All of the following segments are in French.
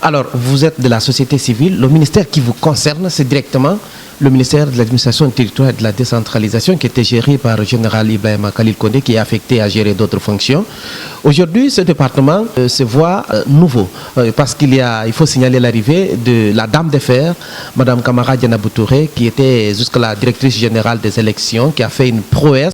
Alors, vous êtes de la société civile. Le ministère qui vous concerne, c'est directement le ministère de l'administration territoriale et de la décentralisation qui était géré par le général Ibrahima Khalil Condé, qui est affecté à gérer d'autres fonctions. Aujourd'hui, ce département se voit nouveau parce il faut signaler l'arrivée de la dame de fer, Mme Kamara Dianabou Touré, qui était jusqu'à la directrice générale des élections, qui a fait une prouesse.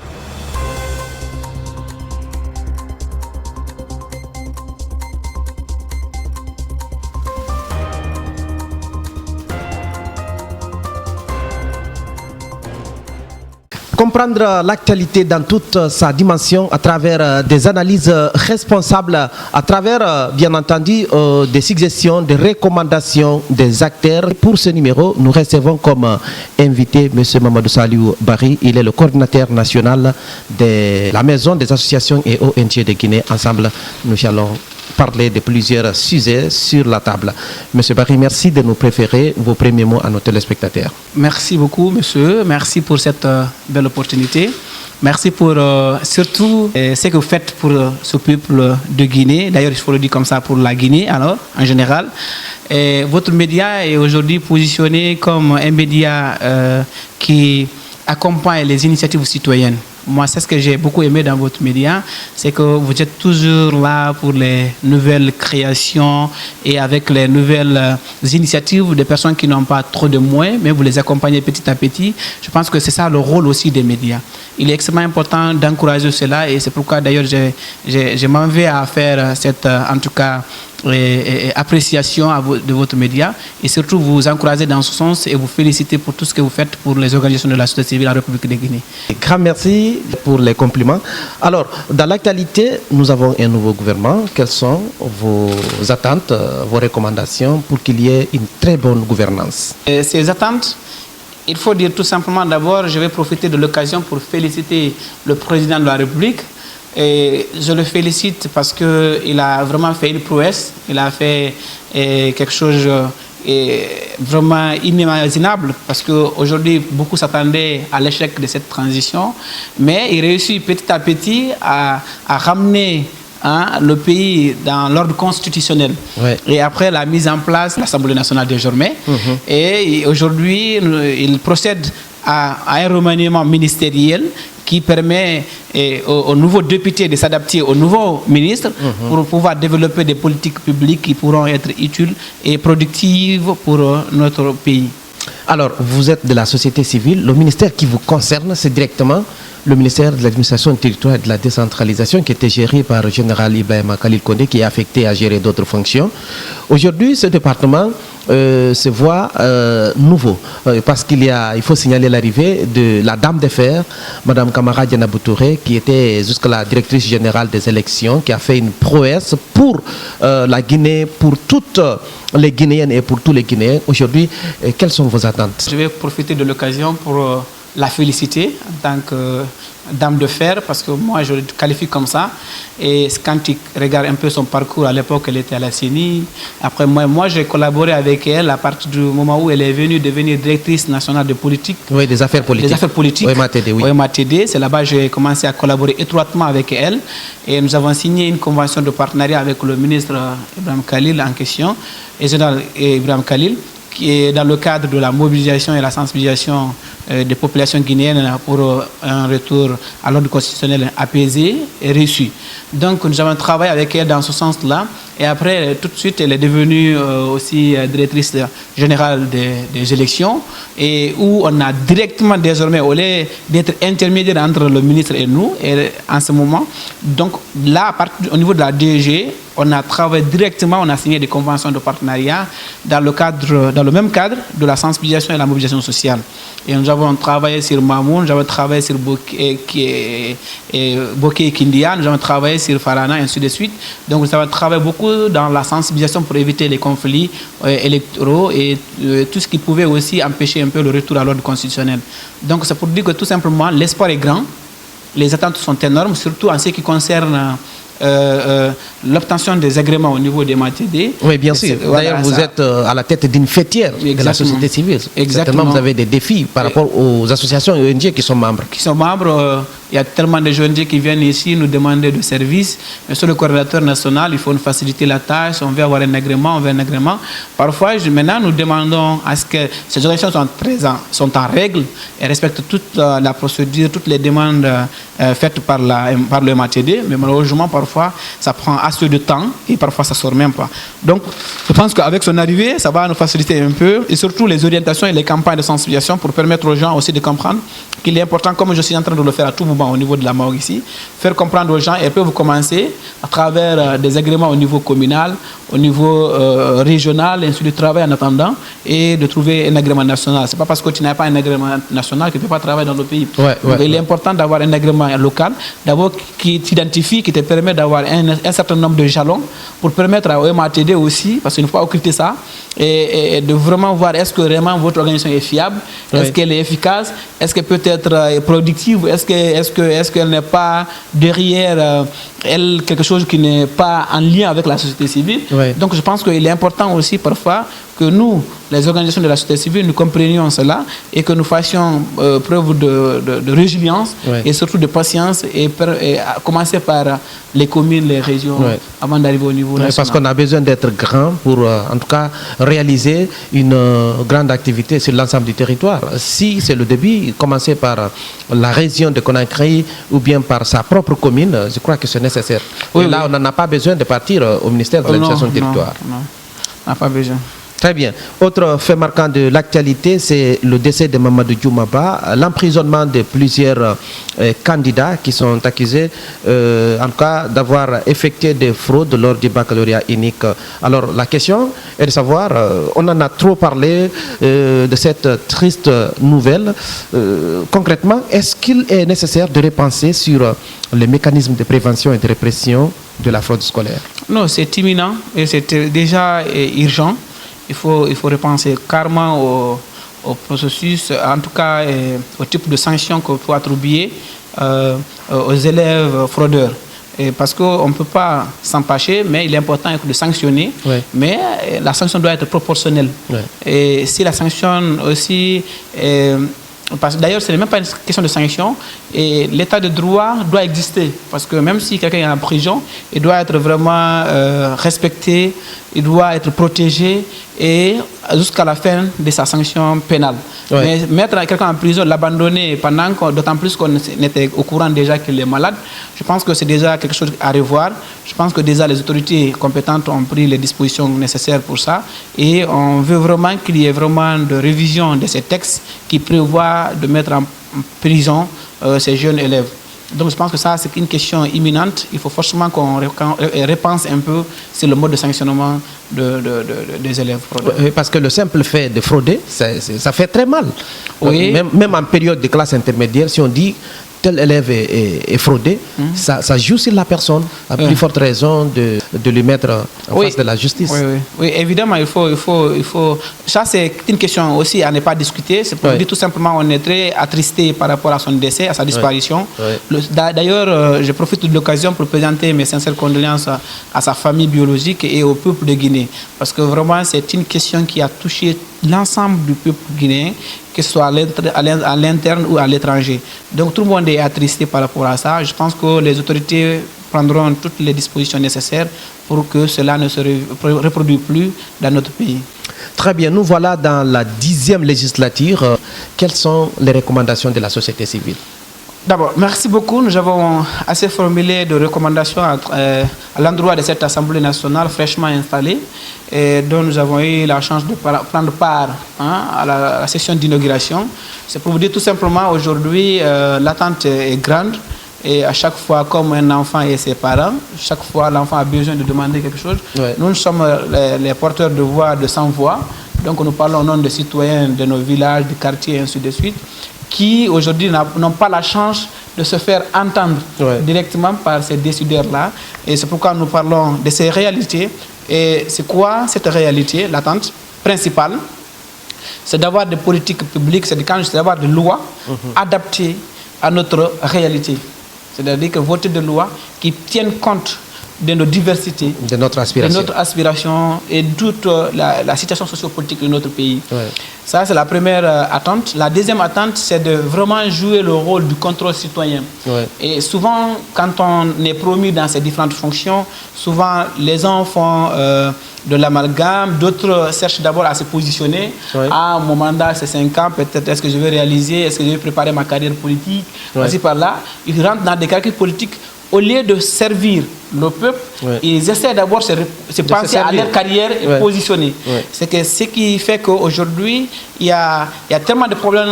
Comprendre l'actualité dans toute sa dimension à travers des analyses responsables, à travers bien entendu des suggestions, des recommandations des acteurs. Pour ce numéro, nous recevons comme invité M. Mamadou Saliou Barry. Il est le coordinateur national de la Maison des associations et ONG de Guinée. Ensemble, nous allons parler de plusieurs sujets sur la table. Monsieur Barry, merci de nous préférer vos premiers mots à nos téléspectateurs. Merci beaucoup, monsieur. Merci pour cette belle opportunité. Merci pour surtout ce que vous faites pour ce peuple de Guinée. D'ailleurs, il faut le dire comme ça pour la Guinée, alors, en général. Et votre média est aujourd'hui positionné comme un média qui accompagne les initiatives citoyennes. Moi, c'est ce que j'ai beaucoup aimé dans votre média, c'est que vous êtes toujours là pour les nouvelles créations et avec les nouvelles initiatives des personnes qui n'ont pas trop de moyens, mais vous les accompagnez petit à petit. Je pense que c'est ça le rôle aussi des médias. Il est extrêmement important d'encourager cela et c'est pourquoi d'ailleurs je m'en vais à faire cette, en tout cas, appréciation de votre média et surtout vous encourager dans ce sens et vous féliciter pour tout ce que vous faites pour les organisations de la société civile en République de Guinée. Grand merci pour les compliments. Alors, dans l'actualité, nous avons un nouveau gouvernement. Quelles sont vos attentes, vos recommandations pour qu'il y ait une très bonne gouvernance? Ces attentes, il faut dire tout simplement d'abord, je vais profiter de l'occasion pour féliciter le président de la République. Et je le félicite parce qu'il a vraiment fait une prouesse, il a fait quelque chose vraiment inimaginable parce qu'aujourd'hui, beaucoup s'attendaient à l'échec de cette transition, mais il réussit petit à petit à ramener le pays dans l'ordre constitutionnel. Ouais. Et après la mise en place de l'Assemblée nationale désormais, et aujourd'hui, il procède à un remaniement ministériel qui permet aux nouveaux députés de s'adapter aux nouveaux ministres pour pouvoir développer des politiques publiques qui pourront être utiles et productives pour notre pays. Alors, vous êtes de la société civile. Le ministère qui vous concerne, c'est directement le ministère de l'administration territoriale et de la décentralisation qui était géré par le général Ibrahima Khalil Condé, qui est affecté à gérer d'autres fonctions. Aujourd'hui, ce département se voit nouveau parce il faut signaler l'arrivée de la dame de fer, Mme Kamara Dianabou Touré, qui était jusqu'à la directrice générale des élections, qui a fait une prouesse pour la Guinée, pour toutes les Guinéennes et pour tous les Guinéens. Aujourd'hui, quelles sont vos attentes? Je vais profiter de l'occasion pour la féliciter en tant que dame de fer, parce que moi je le qualifie comme ça. Et quand tu regardes un peu son parcours, à l'époque elle était à la CENI. Après moi j'ai collaboré avec elle à partir du moment où elle est venue devenir directrice nationale de politique. Oui, des affaires politiques. Des affaires politiques. OMATD, oui. OMATD, c'est là-bas que j'ai commencé à collaborer étroitement avec elle. Et nous avons signé une convention de partenariat avec le ministre Ibrahima Khalil en question, et général Ibrahima Khalil, qui est dans le cadre de la mobilisation et la sensibilisation des populations guinéennes pour un retour à l'ordre constitutionnel apaisé et réussi. Donc nous avons travaillé avec elle dans ce sens-là. Et après, tout de suite, elle est devenue aussi directrice générale des élections, et où on a directement désormais, au lieu d'être intermédiaire entre le ministre et nous, et en ce moment, donc là, au niveau de la DG, on a travaillé directement, on a signé des conventions de partenariat dans le même cadre de la sensibilisation et la mobilisation sociale. Et nous avons travaillé sur Mamoun, nous avons travaillé sur Bokeh et Kindia, nous avons travaillé sur Farana, et ainsi de suite. Donc nous avons travaillé beaucoup dans la sensibilisation pour éviter les conflits électoraux et tout ce qui pouvait aussi empêcher un peu le retour à l'ordre constitutionnel. Donc c'est pour dire que tout simplement l'espoir est grand, les attentes sont énormes, surtout en ce qui concerne l'obtention des agréments au niveau des MATD. Oui, bien sûr. D'ailleurs, vous êtes à la tête d'une fêtière de la société civile. Exactement. Certainement, vous avez des défis par rapport aux associations et ONG qui sont membres. Qui sont membres, Il y a tellement de jeunes qui viennent ici nous demander de services. Mais sur le coordinateur national, il faut nous faciliter la tâche. On veut avoir un agrément, on veut un agrément. Parfois, maintenant, nous demandons à ce que ces organisations sont en règle et respectent toute la procédure, toutes les demandes faites par le MATD. Mais malheureusement, parfois, ça prend assez de temps et parfois, ça ne sort même pas. Donc, je pense qu'avec son arrivée, ça va nous faciliter un peu et surtout les orientations et les campagnes de sensibilisation pour permettre aux gens aussi de comprendre qu'il est important, comme je suis en train de le faire à tout moment au niveau de la morgue ici, faire comprendre aux gens et peuvent commencer à travers des agréments au niveau communal, au niveau régional, et ainsi de travail en attendant et de trouver un agrément national. Ce n'est pas parce que tu n'as pas un agrément national que tu ne peux pas travailler dans le pays. Il est important d'avoir un agrément local, d'abord qui t'identifie, qui te permet d'avoir un certain nombre de jalons pour permettre au MATD aussi, parce qu'il ne faut pas occulter ça, et de vraiment voir est-ce que vraiment votre organisation est fiable, est-ce qu'elle est efficace, est-ce qu'elle peut être productive, est-ce qu'elle n'est pas derrière elle quelque chose qui n'est pas en lien avec la société civile. Donc je pense qu'il est important aussi parfois que nous, les organisations de la société civile, nous comprenions cela et que nous fassions preuve de résilience et surtout de patience et commencer par les communes, les régions avant d'arriver au niveau national. Parce qu'on a besoin d'être grand pour en tout cas réaliser une grande activité sur l'ensemble du territoire. Si c'est le début, commencer par la région de Conakry ou bien par sa propre commune, je crois que c'est nécessaire. Et là, on n'en a pas besoin de partir au ministère de l'administration du territoire. Non, on n'a pas besoin. Très bien. Autre fait marquant de l'actualité, c'est le décès de Mamadou Djoumaba, l'emprisonnement de plusieurs candidats qui sont accusés, en tout cas, d'avoir effectué des fraudes lors du baccalauréat unique. Alors, la question est de savoir, on en a trop parlé de cette triste nouvelle. Concrètement, est-ce qu'il est nécessaire de repenser sur les mécanismes de prévention et de répression de la fraude scolaire? Non, c'est imminent et c'est déjà urgent. Il faut repenser carrément au processus, en tout cas au type de sanctions qu'on peut attribuer aux élèves fraudeurs. Parce qu'on ne peut pas s'en passer, mais il est important de sanctionner, mais la sanction doit être proportionnelle. Et si la sanction aussi... D'ailleurs, ce n'est même pas une question de sanction. Et l'état de droit doit exister. Parce que même si quelqu'un est en prison, il doit être vraiment respecté, il doit être protégé et jusqu'à la fin de sa sanction pénale. Mais mettre quelqu'un en prison, l'abandonner d'autant plus qu'on était au courant déjà qu'il est malade, je pense que c'est déjà quelque chose à revoir. Je pense que déjà les autorités compétentes ont pris les dispositions nécessaires pour ça. Et on veut vraiment qu'il y ait vraiment de révision de ces textes qui prévoient de mettre en prison ces jeunes élèves. Donc je pense que ça, c'est une question imminente. Il faut forcément qu'on repense un peu sur le mode de sanctionnement des élèves fraudeurs. Parce que le simple fait de frauder, ça fait très mal. Même en période de classe intermédiaire, si on dit tel élève est fraudé, ça joue sur la personne, à plus forte raison de lui mettre en face de la justice. Oui, évidemment, il faut... Ça, c'est une question aussi à ne pas discuter. C'est pour dire tout simplement on est très attristé par rapport à son décès, à sa disparition. D'ailleurs, je profite de l'occasion pour présenter mes sincères condoléances à sa famille biologique et au peuple de Guinée. Parce que vraiment, c'est une question qui a touché l'ensemble du peuple guinéen, que ce soit à l'interne ou à l'étranger. Donc tout le monde est attristé par rapport à ça. Je pense que les autorités prendront toutes les dispositions nécessaires pour que cela ne se reproduise plus dans notre pays. Très bien, nous voilà dans la 10e législature. Quelles sont les recommandations de la société civile? D'abord, merci beaucoup. Nous avons assez formulé de recommandations à l'endroit de cette Assemblée nationale fraîchement installée et dont nous avons eu la chance de prendre part à la session d'inauguration. C'est pour vous dire tout simplement, aujourd'hui, l'attente est grande et à chaque fois, comme un enfant et ses parents, chaque fois l'enfant a besoin de demander quelque chose. Nous sommes les porteurs de voix de sans voix, donc nous parlons au nom des citoyens de nos villages, des quartiers et ainsi de suite, qui aujourd'hui n'ont pas la chance de se faire entendre directement par ces décideurs-là. Et c'est pourquoi nous parlons de ces réalités. Et c'est quoi cette réalité? L'attente principale, c'est d'avoir des politiques publiques, c'est d'avoir des lois adaptées à notre réalité. C'est-à-dire que voter des lois qui tiennent compte de nos diversités, de notre aspiration et toute la situation sociopolitique de notre pays. Ouais. Ça, c'est la première attente. La deuxième attente, c'est de vraiment jouer le rôle du contrôle citoyen. Ouais. Et souvent, quand on est promu dans ces différentes fonctions, souvent les gens font de l'amalgame, d'autres cherchent d'abord à se positionner. Ouais. Ah, mon mandat, c'est 5 ans, peut-être est-ce que je vais réaliser, est-ce que je vais préparer ma carrière politique, voici par là. Ils rentrent dans des calculs politiques. Au lieu de servir le peuple, ils essaient d'abord de se penser à leur carrière et positionner. C'est que ce qui fait qu'aujourd'hui, il y a tellement de problèmes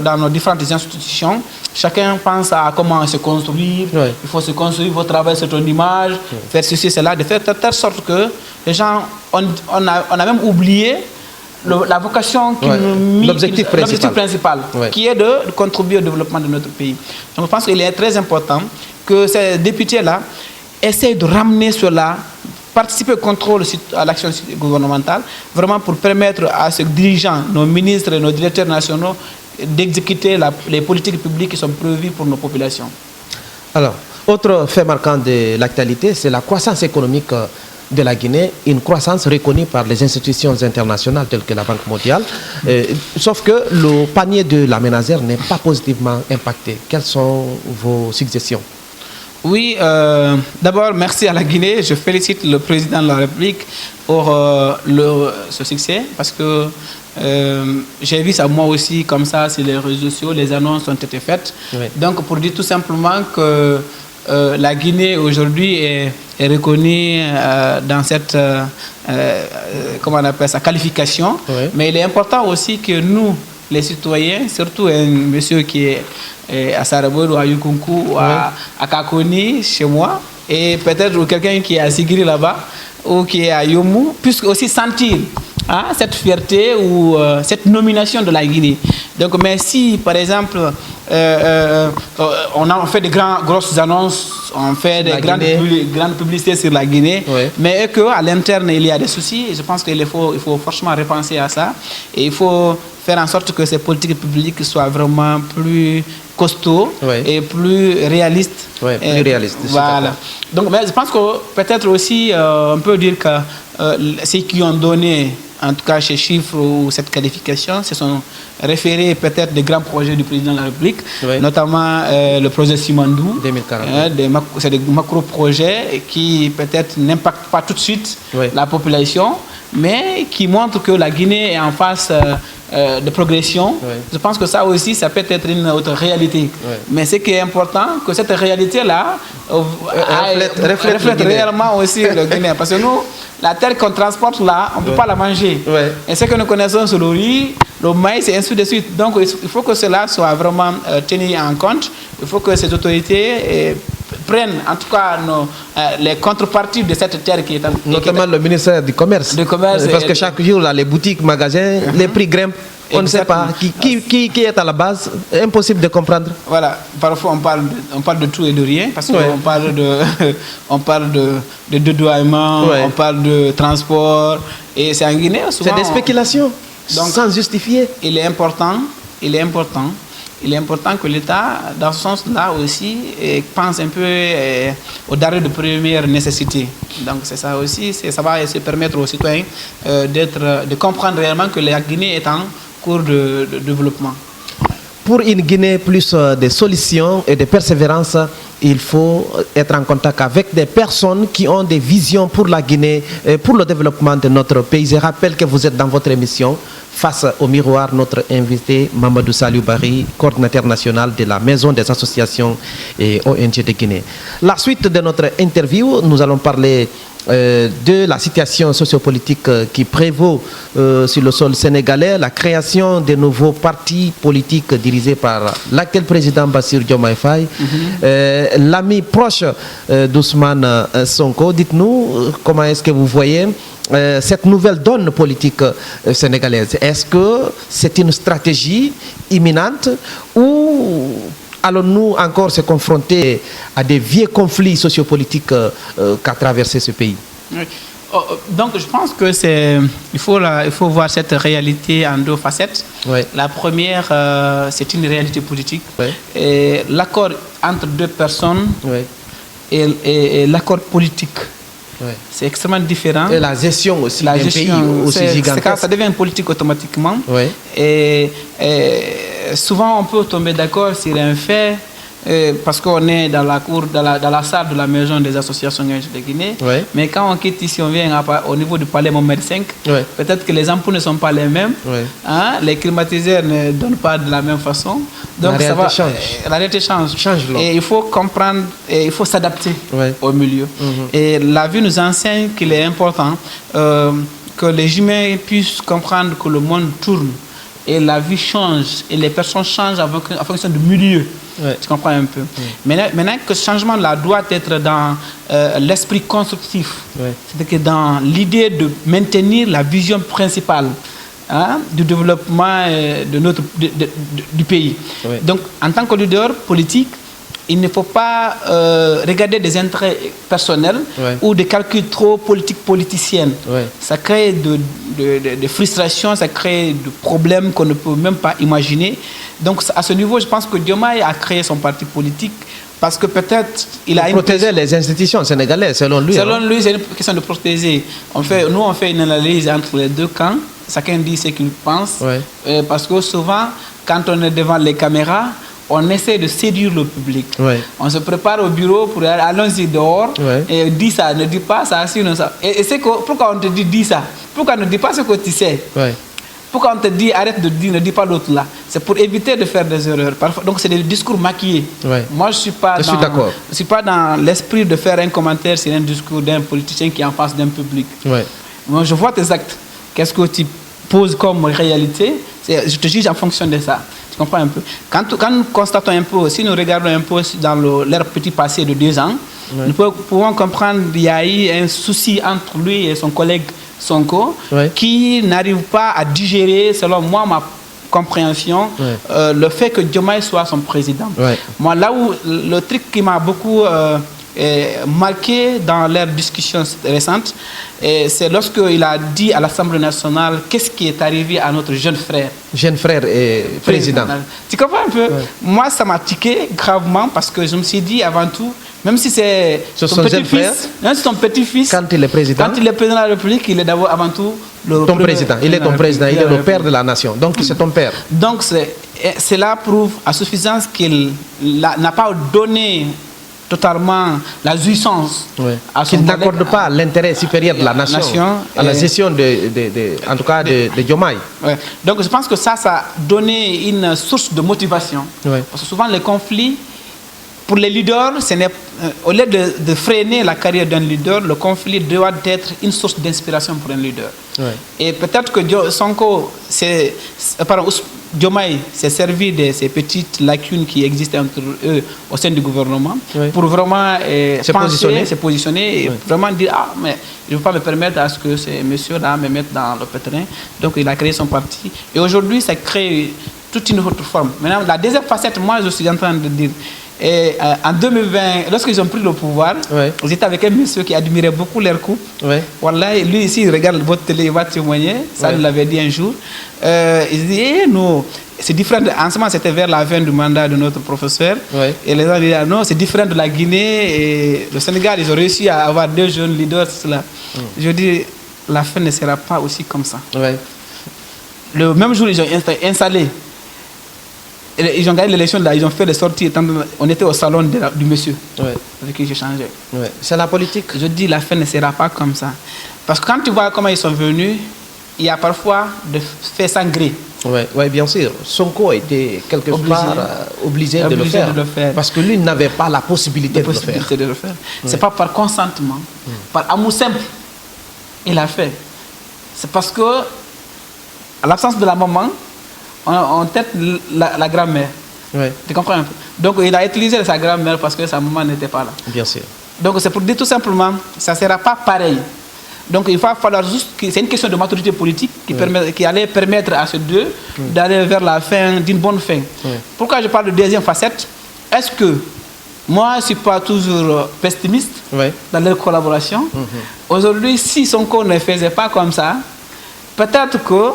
dans nos différentes institutions. Chacun pense à comment se construire. Il faut se construire, il faut travailler sur ton image, faire ceci, cela, de faire de telle sorte que les gens, on a même oublié la vocation qui l'objectif principal, qui est de contribuer au développement de notre pays. Donc je pense qu'il est très important que ces députés-là essayent de ramener cela, participer au contrôle à l'action gouvernementale, vraiment pour permettre à ces dirigeants, nos ministres et nos directeurs nationaux, d'exécuter les politiques publiques qui sont prévues pour nos populations. Alors, autre fait marquant de l'actualité, c'est la croissance économique de la Guinée, une croissance reconnue par les institutions internationales telles que la Banque mondiale, sauf que le panier de la ménagère n'est pas positivement impacté. Quelles sont vos suggestions? Oui, d'abord, merci à la Guinée. Je félicite le président de la République pour ce succès parce que j'ai vu ça moi aussi comme ça sur les réseaux sociaux, les annonces ont été faites. Donc, pour dire tout simplement que la Guinée aujourd'hui est reconnue dans cette comment on appelle ça, qualification. Mais il est important aussi que nous, les citoyens, surtout un monsieur qui est à Sarabou ou à Yukunku ou à Kakoni chez moi, et peut-être quelqu'un qui est à Sigiri là-bas ou qui est à Yomu, puisse aussi sentir cette fierté ou cette nomination de la Guinée. Donc, mais si, par exemple, on fait des grosses annonces, on fait des grandes publicités sur la Guinée, mais qu'à l'interne, il y a des soucis, je pense qu'il faut franchement repenser à ça. Et il faut faire en sorte que ces politiques publiques soient vraiment plus costauds et plus réalistes. Plus réalistes. Voilà. Donc, mais je pense que peut-être aussi, on peut dire que ceux qui ont donné, en tout cas ces chiffres ou cette qualification, se sont référés peut-être des grands projets du président de la République, notamment le projet Simandou. 2040. C'est des macro-projets qui peut-être n'impactent pas tout de suite la population, mais qui montrent que la Guinée est en phase de progression. Je pense que ça aussi, ça peut être une autre réalité. Mais ce qui est important, que cette réalité-là reflète réellement aussi le Guinée. Parce que nous, la terre qu'on transporte là, on ne peut pas la manger. Et ce que nous connaissons, c'est le riz, le maïs et ainsi de suite. Donc il faut que cela soit vraiment tenu en compte. Il faut que ces autorités prennent en tout cas les contreparties de cette terre qui est notamment le ministère du Commerce. Parce que chaque jour, là, les boutiques, magasins, les prix grimpent. On ne sait pas qui est à la base. Impossible de comprendre. Voilà. Parfois, on parle de tout et de rien. Parce qu'on parle de dédouanement, on parle de transport. Et c'est en Guinée, souvent... C'est des spéculations, donc, sans justifier. Il est important que l'État, dans ce sens-là aussi, pense un peu aux denrées de première nécessité. Donc c'est ça aussi, ça va se permettre aux citoyens de comprendre réellement que la Guinée est en cours de développement. Pour une Guinée plus de solutions et de persévérance, il faut être en contact avec des personnes qui ont des visions pour la Guinée, pour le développement de notre pays. Je rappelle que vous êtes dans votre émission Face au miroir, notre invité Mamadou Saliou Barry, coordinateur national de la Maison des associations et ONG de Guinée. La suite de notre interview, nous allons parler de la situation sociopolitique qui prévaut sur le sol sénégalais, la création de nouveaux partis politiques dirigés par l'actuel président Bassirou Diomaye Faye, l'ami proche d'Ousmane Sonko. Dites-nous comment est-ce que vous voyez cette nouvelle donne politique sénégalaise. Est-ce que c'est une stratégie imminente ou allons-nous encore se confronter à des vieux conflits sociopolitiques qu'a traversé ce pays? Donc je pense que il faut voir cette réalité en deux facettes. La première, c'est une réalité politique. Et l'accord entre deux personnes et l'accord politique. Ouais. C'est extrêmement différent. Et la gestion aussi d'un pays aussi gigantesque. Ça devient une politique automatiquement. Ouais. Et souvent, on peut tomber d'accord sur un fait, parce qu'on est dans la cour, dans la salle de la maison des associations de Guinée. Ouais. Mais quand on quitte ici, on vient au niveau du palais Mohamed V, Ouais. peut-être que les ampoules ne sont pas les mêmes. Ouais. Hein? Les climatiseurs ne donnent pas de la même façon. Donc La réalité change. La réalité change. Et il faut comprendre, et il faut s'adapter au milieu. Et la vie nous enseigne qu'il est important que les humains puissent comprendre que le monde tourne et la vie change et les personnes changent en fonction du milieu. Ouais. Tu comprends un peu. Maintenant que ce changement-là doit être dans l'esprit constructif, c'est-à-dire que dans l'idée de maintenir la vision principale du développement du pays. Ouais. Donc, en tant que leader politique, il ne faut pas regarder des intérêts personnels ou des calculs trop politiciens. Ouais. Ça crée de frustrations, ça crée de problèmes qu'on ne peut même pas imaginer. Donc à ce niveau, je pense que Diomaye a créé son parti politique parce que peut-être il a protéger les institutions sénégalaises, selon lui. Selon lui, c'est une question de protéger. Nous, on fait une analyse entre les deux camps. Chacun dit ce qu'il pense. Ouais. Parce que souvent, quand on est devant les caméras, on essaie de séduire le public. Ouais. On se prépare au bureau pour aller, allons-y dehors, et dis ça, ne dis pas ça, sinon ça. Et c'est que, pourquoi on te dit dis ça? Pourquoi ne dis pas ce que tu sais? Ouais. Pourquoi on te dit arrête de dire, ne dis pas l'autre là? C'est pour éviter de faire des erreurs. Parfois, donc c'est des discours maquillés. Ouais. Moi je suis pas dans l'esprit de faire un commentaire sur un discours d'un politicien qui est en face d'un public. Ouais. Moi je vois tes actes. Qu'est-ce que tu poses comme réalité? Je te juge en fonction de ça. Tu comprends un peu? Quand nous constatons un peu, si nous regardons un peu dans leur petit passé de 2 ans, nous pouvons comprendre qu'il y a eu un souci entre lui et son collègue Sonko, qui n'arrive pas à digérer, selon moi, ma compréhension, le fait que Diomaye soit son président. Moi, là où le truc qui m'a beaucoup marqué dans leur discussion récente, c'est lorsqu'il a dit à l'Assemblée nationale qu'est-ce qui est arrivé à notre jeune frère. Jeune frère et président. Tu comprends un peu? Moi, ça m'a tiqué gravement parce que je me suis dit avant tout, même si c'est son petit-fils, quand il est président de la République, il est d'abord avant tout ton président. Il est ton président, il est le père de la nation. Donc c'est ton père. Donc cela prouve à suffisance qu'il n'a pas donné totalement la jouissance qu'il n'accorde pas l'intérêt supérieur de la nation à la gestion en tout cas de Diomaye. Donc je pense que ça a donné une source de motivation. Parce que souvent les conflits, pour les leaders, au lieu de freiner la carrière d'un leader, le conflit doit être une source d'inspiration pour un leader. Et peut-être que Sonko, Diomaye s'est servi de ces petites lacunes qui existent entre eux au sein du gouvernement pour vraiment se positionner et vraiment dire mais je ne veux pas me permettre à ce que ces messieurs-là me mettent dans le pétrin. Donc il a créé son parti. Et aujourd'hui, ça crée toute une autre forme. Maintenant, la deuxième facette, moi je suis en train de dire, en 2020, lorsqu'ils ont pris le pouvoir, j'étais avec un monsieur qui admirait beaucoup leur couple. Voilà, lui ici, il regarde votre télé, il va témoigner. Ça, il l'avait dit un jour. Il dit, non, c'est différent. En ce moment, c'était vers la fin du mandat de notre professeur. Et les gens disaient, non, c'est différent de la Guinée. Et le Sénégal, ils ont réussi à avoir 2 jeunes leaders. Cela. Je dis, la fin ne sera pas aussi comme ça. Le même jour, ils ont installé. Ils ont gagné l'élection, là, ils ont fait des sorties. On était au salon du monsieur avec qui j'ai changé. C'est la politique. Je dis, la fin ne sera pas comme ça. Parce que quand tu vois comment ils sont venus, il y a parfois de faits sans gré. Oui, bien sûr. Sonko était quelque part obligé de le faire. Parce que lui n'avait pas la possibilité de le faire. C'est pas par consentement, par amour simple. Il a fait. C'est parce que, à l'absence de la maman, on tête la grand-mère. Tu comprends un peu? Donc il a utilisé sa grand-mère parce que sa maman n'était pas là. Bien sûr. Donc c'est pour dire tout simplement, ça ne sera pas pareil. Donc il va falloir juste, c'est une question de maturité politique qui allait permettre à ces deux d'aller vers la fin, d'une bonne fin. Pourquoi je parle de deuxième facette? Est-ce que moi je ne suis pas toujours pessimiste dans leur collaboration? Aujourd'hui, si Sonko ne faisait pas comme ça, peut-être que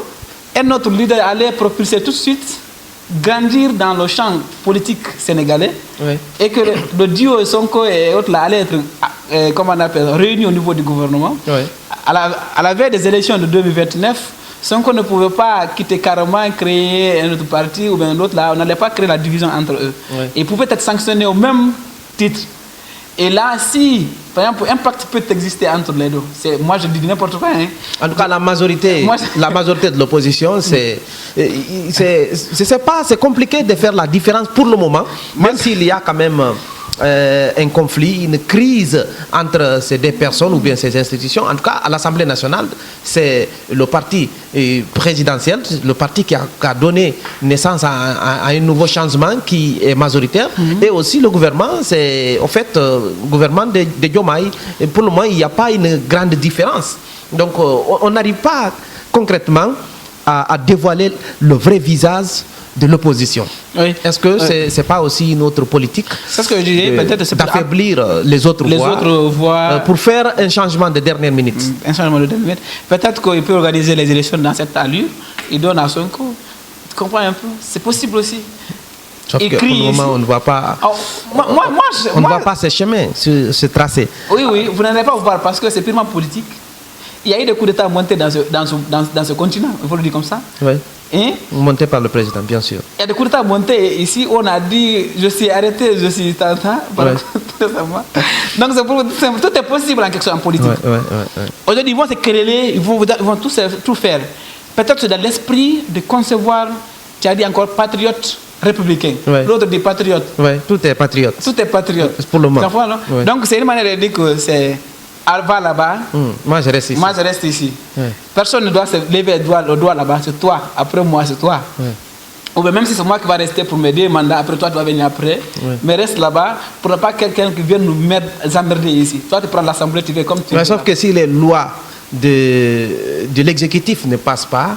un autre leader allait propulser tout de suite grandir dans le champ politique sénégalais et que le duo Sonko et autres là, allaient être, comment on appelle, réunis au niveau du gouvernement. À la veille des élections de 2029, Sonko ne pouvait pas quitter carrément, créer un autre parti ou bien l'autre là, on n'allait pas créer la division entre eux. Ils pouvaient être sanctionnés au même titre. Et là, si, par exemple, un pacte peut exister entre les deux, moi je dis n'importe quoi. Hein. En tout cas, la majorité de l'opposition, c'est compliqué de faire la différence pour le moment, même s'il y a quand même un conflit, une crise entre ces deux personnes ou bien ces institutions. En tout cas, à l'Assemblée nationale, c'est le parti présidentiel, le parti qui a donné naissance à un nouveau changement qui est majoritaire. Et aussi le gouvernement, c'est en fait le gouvernement de Diomaye. Et pour le moment, il n'y a pas une grande différence. Donc, on n'arrive pas concrètement à dévoiler le vrai visage de l'opposition. Est-ce que ce n'est pas aussi une autre politique d'affaiblir les autres voix pour faire un changement de dernière minute? Un changement de dernière minute. Peut-être qu'il peut organiser les élections dans cette allure. Il donne à Sonko. Tu comprends un peu? C'est possible aussi. Sauf que pour le moment, on ne voit pas, on ne voit pas ces chemins, ce tracé. Oui, vous n'allez pas voir parce que c'est purement politique. Il y a eu des coups d'État montés dans ce continent, il faut le dire comme ça. Oui. Hein? Monté par le président, bien sûr. Il y a des coups d'État montés ici, on a dit je suis arrêté, je suis tentant. Donc tout est possible en quelque sorte en politique. Aujourd'hui, ils vont se quereller, ils vont tout faire. Peut-être c'est dans l'esprit de concevoir, tu as dit encore patriote républicain. L'autre dit patriote. Tout est patriote. Tout est patriote. Pour le moment. Donc c'est une manière de dire que c'est. Elle va là-bas. Moi, je reste ici. Moi, je reste ici. Personne ne doit se lever le doigt là-bas. C'est toi. Après moi, c'est toi. Ou bien même si c'est moi qui va rester pour m'aider, mandat, après toi, tu vas venir après. Mais reste là-bas pour ne pas quelqu'un qui vienne nous emmerder ici. Toi, tu prends l'Assemblée, tu fais comme tu veux. Sauf que si les lois de l'exécutif ne passent pas,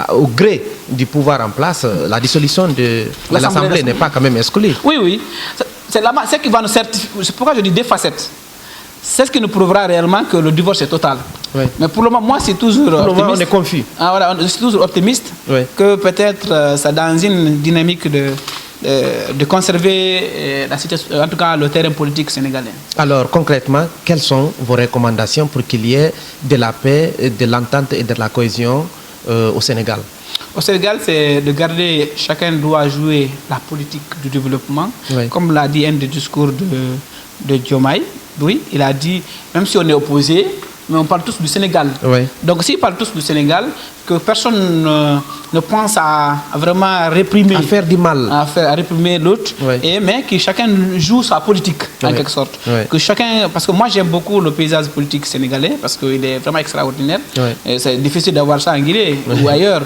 au gré du pouvoir en place, la dissolution de l'Assemblée n'est pas quand même exclue. Oui. C'est qui va nous certifier. C'est pourquoi je dis deux facettes. C'est ce qui nous prouvera réellement que le divorce est total. Mais pour le moment, moi, c'est toujours optimiste. Pour le moment, on est confus. Je suis toujours optimiste que peut-être c'est dans une dynamique de conserver la situation, en tout cas le terrain politique sénégalais. Alors, concrètement, quelles sont vos recommandations pour qu'il y ait de la paix, de l'entente et de la cohésion au Sénégal? Au Sénégal, c'est de garder, chacun doit jouer la politique du développement, comme l'a dit un des discours de Diomaye. Oui, il a dit, même si on est opposé, mais on parle tous du Sénégal. Donc s'ils parlent tous du Sénégal, que personne ne pense à vraiment réprimer. À faire du mal. À réprimer l'autre, mais que chacun joue sa politique, en quelque sorte. Que chacun, parce que moi j'aime beaucoup le paysage politique sénégalais, parce qu'il est vraiment extraordinaire. C'est difficile d'avoir ça en Guinée ou ailleurs.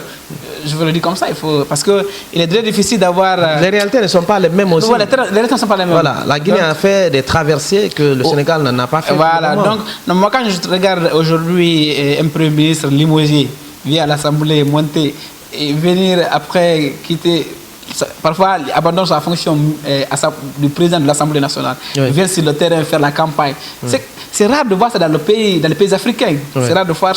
Je veux le dire comme ça, parce qu'il est très difficile d'avoir... Les réalités ne sont pas les mêmes aussi. Les réalités ne sont pas les mêmes. Voilà, la Guinée a fait des traversées que le Sénégal n'en a pas fait. Voilà, donc moi quand je regarde aujourd'hui un Premier ministre limogé vient à l'Assemblée monter et venir après quitter, parfois il abandonne sa fonction du président de l'Assemblée nationale, vient sur le terrain faire la campagne. C'est rare de voir ça dans les pays africains. C'est rare de voir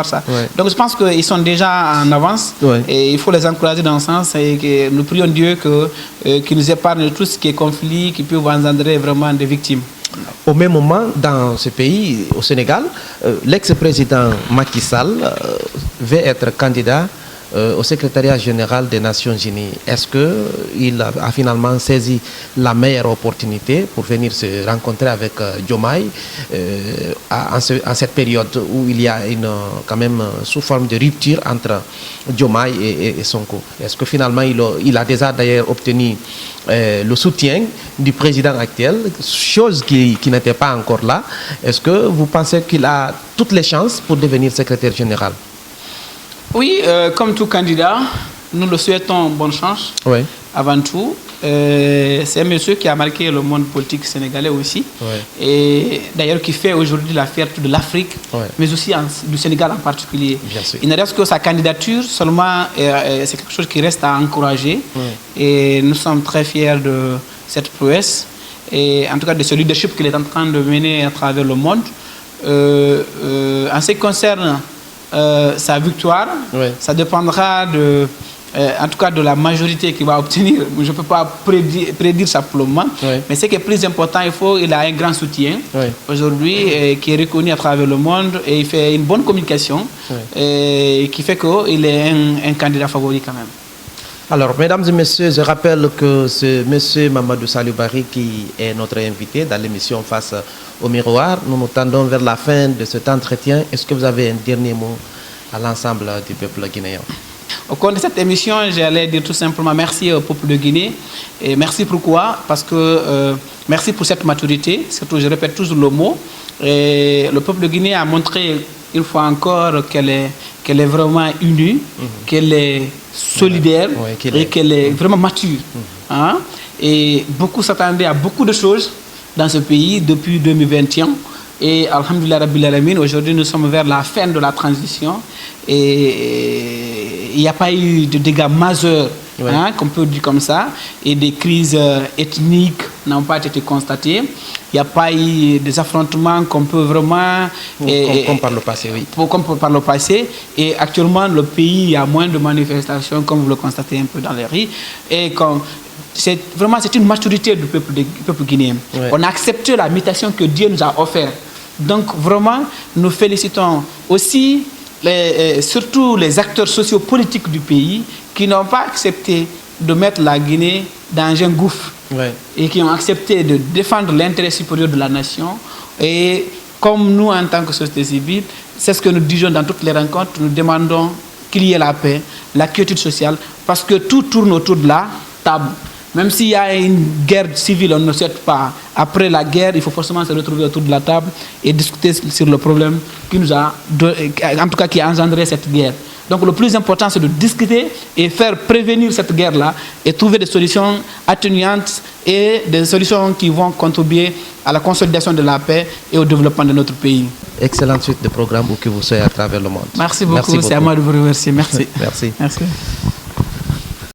ça. Donc je pense qu'ils sont déjà en avance et il faut les encourager dans ce sens et que nous prions Dieu qu'il nous épargne de tout ce qui est conflit, qui peut engendrer vraiment des victimes. Au même moment, dans ce pays, au Sénégal, l'ex-président Macky Sall veut être candidat au secrétariat général des Nations Unies. Est-ce qu'il a finalement saisi la meilleure opportunité pour venir se rencontrer avec Diomaye en cette période où il y a quand même sous forme de rupture entre Diomaye et Sonko? Est-ce que finalement il a déjà d'ailleurs obtenu le soutien du président actuel, chose qui n'était pas encore là? Est-ce que vous pensez qu'il a toutes les chances pour devenir secrétaire général? Oui, comme tout candidat, nous le souhaitons bonne chance. Avant tout, c'est un monsieur qui a marqué le monde politique sénégalais aussi. Et d'ailleurs qui fait aujourd'hui la fierté de l'Afrique, mais aussi du Sénégal en particulier. Il ne reste que sa candidature, seulement c'est quelque chose qui reste à encourager. Et nous sommes très fiers de cette prouesse, et en tout cas de ce leadership qu'il est en train de mener à travers le monde. En ce qui concerne sa victoire, ça dépendra en tout cas de la majorité qui va obtenir. Je ne peux pas prédire ça pour le moment. Mais ce qui est plus important, il a un grand soutien aujourd'hui qui est reconnu à travers le monde et il fait une bonne communication et qui fait qu'il est un candidat favori quand même. Alors, mesdames et messieurs, je rappelle que c'est M. Mamadou Saliou Barry qui est notre invité dans l'émission Face au Miroir. Nous nous tendons vers la fin de cet entretien. Est-ce que vous avez un dernier mot à l'ensemble du peuple guinéen? Au cours de cette émission, j'allais dire tout simplement merci au peuple de Guinée. Et merci pourquoi? Parce que merci pour cette maturité. Surtout, je répète toujours le mot. Et le peuple de Guinée a montré une fois encore qu'elle est vraiment unie, qu'elle est solidaire et qu'elle est vraiment mature. Hein? Et beaucoup s'attendaient à beaucoup de choses dans ce pays depuis 2021. Et alhamdoulilah Rabbil Alamin, aujourd'hui nous sommes vers la fin de la transition et il n'y a pas eu de dégâts majeurs, qu'on peut dire comme ça, et des crises ethniques n'ont pas été constatées. Il n'y a pas eu des affrontements qu'on peut vraiment... Comme par le passé, oui. Comme par le passé. Et actuellement, le pays a moins de manifestations, comme vous le constatez un peu dans les rues. Et c'est une maturité du peuple guinéen. On a accepté la mutation que Dieu nous a offerte. Donc vraiment, nous félicitons aussi surtout les acteurs sociopolitiques du pays qui n'ont pas accepté de mettre la Guinée dans un gouffre et qui ont accepté de défendre l'intérêt supérieur de la nation. Et comme nous, en tant que société civile, c'est ce que nous disons dans toutes les rencontres, nous demandons qu'il y ait la paix, la quiétude sociale, parce que tout tourne autour de la table. Même s'il y a une guerre civile, on ne sait pas. Après la guerre, il faut forcément se retrouver autour de la table et discuter sur le problème qui nous a, en tout cas, qui a engendré cette guerre. Donc le plus important, c'est de discuter et faire prévenir cette guerre-là et trouver des solutions atténuantes et des solutions qui vont contribuer à la consolidation de la paix et au développement de notre pays. Excellente suite de programme où que vous soyez à travers le monde. Merci beaucoup, c'est à moi de vous remercier. Merci. Merci. Merci.